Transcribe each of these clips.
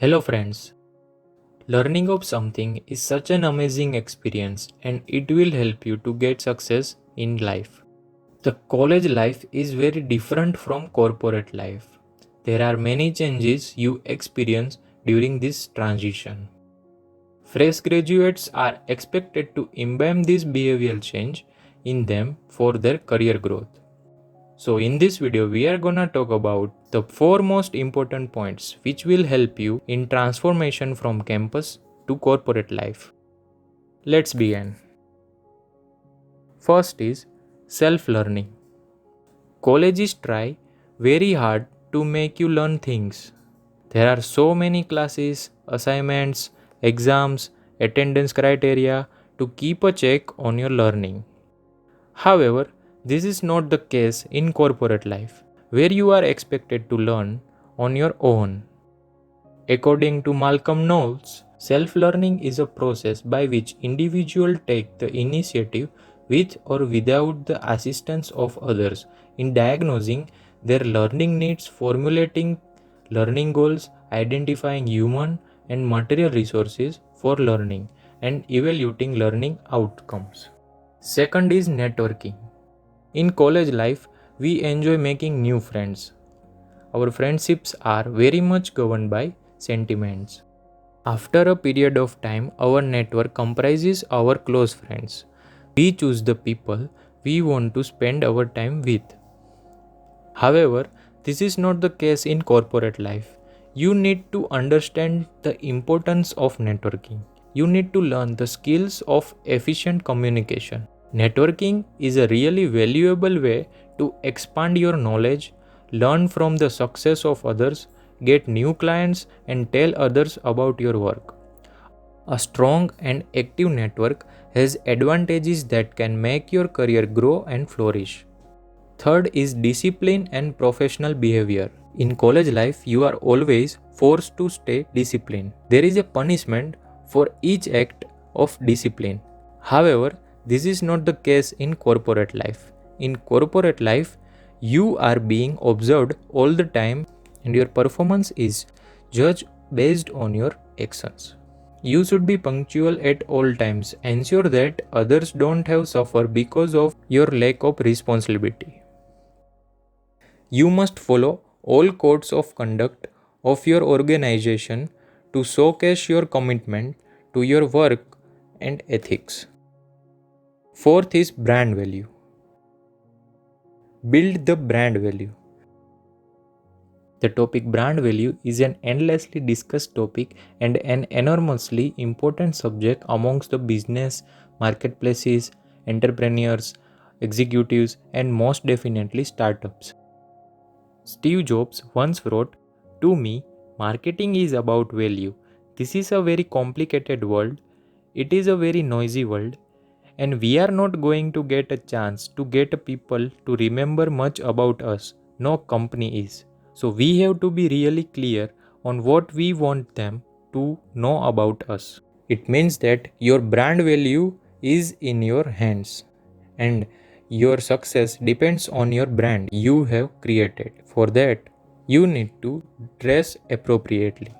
Hello, friends. Learning of something is such an amazing experience and it will help you to get success in life. The college life is very different from corporate life. There are many changes you experience during this transition. Fresh graduates are expected to imbibe this behavioral change in them for their career growth. So in this video, we are gonna talk about the 4 most important points which will help you in transformation from campus to corporate life. Let's begin. First is self-learning. Colleges try very hard to make you learn things. There are so many classes, assignments, exams, attendance criteria to keep a check on your learning. However, this is not the case in corporate life, where you are expected to learn on your own. According to Malcolm Knowles, self-learning is a process by which individuals take the initiative with or without the assistance of others in diagnosing their learning needs, formulating learning goals, identifying human and material resources for learning, and evaluating learning outcomes. Second is networking. In college life, we enjoy making new friends. Our friendships are very much governed by sentiments. After a period of time, our network comprises our close friends. We choose the people we want to spend our time with. However, this is not the case in corporate life. You need to understand the importance of networking. You need to learn the skills of efficient communication. Networking is a really valuable way to expand your knowledge, learn from the success of others, get new clients, and tell others about your work. A strong and active network has advantages that can make your career grow and flourish. Third is discipline and professional behavior. In college life, you are always forced to stay disciplined. There is a punishment for each act of discipline. However, this is not the case in corporate life. In corporate life, you are being observed all the time and your performance is judged based on your actions. You should be punctual at all times. Ensure that others don't have suffer because of your lack of responsibility. You must follow all codes of conduct of your organization to showcase your commitment to your work and ethics. Fourth is brand value. Build the brand value. The topic brand value is an endlessly discussed topic and an enormously important subject amongst the business, marketplaces, entrepreneurs, executives, and most definitely startups. Steve Jobs once wrote, "To me, marketing is about value. This is a very complicated world. It is a very noisy world. And we are not going to get a chance to get people to remember much about us. No company is. So we have to be really clear on what we want them to know about us." It means that your brand value is in your hands and your success depends on your brand you have created. For that, you need to dress appropriately.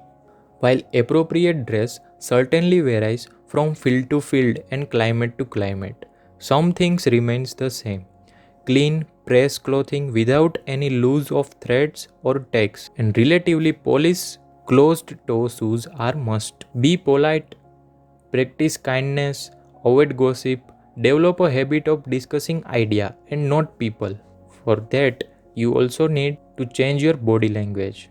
While appropriate dress certainly varies from field to field and climate to climate, some things remains the same. Clean, pressed clothing without any loose of threads or tags and relatively polished closed-toe shoes are must. Be polite, practice kindness, avoid gossip, develop a habit of discussing idea and not people. For that, you also need to change your body language.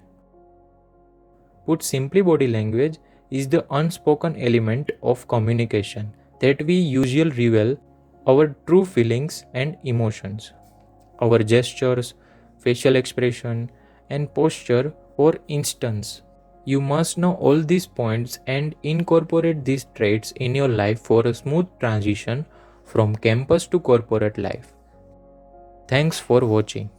Put simply, body language is the unspoken element of communication that we usually reveal our true feelings and emotions. Our gestures, facial expression, and posture, for instance. You must know all these points and incorporate these traits in your life for a smooth transition from campus to corporate life. Thanks for watching.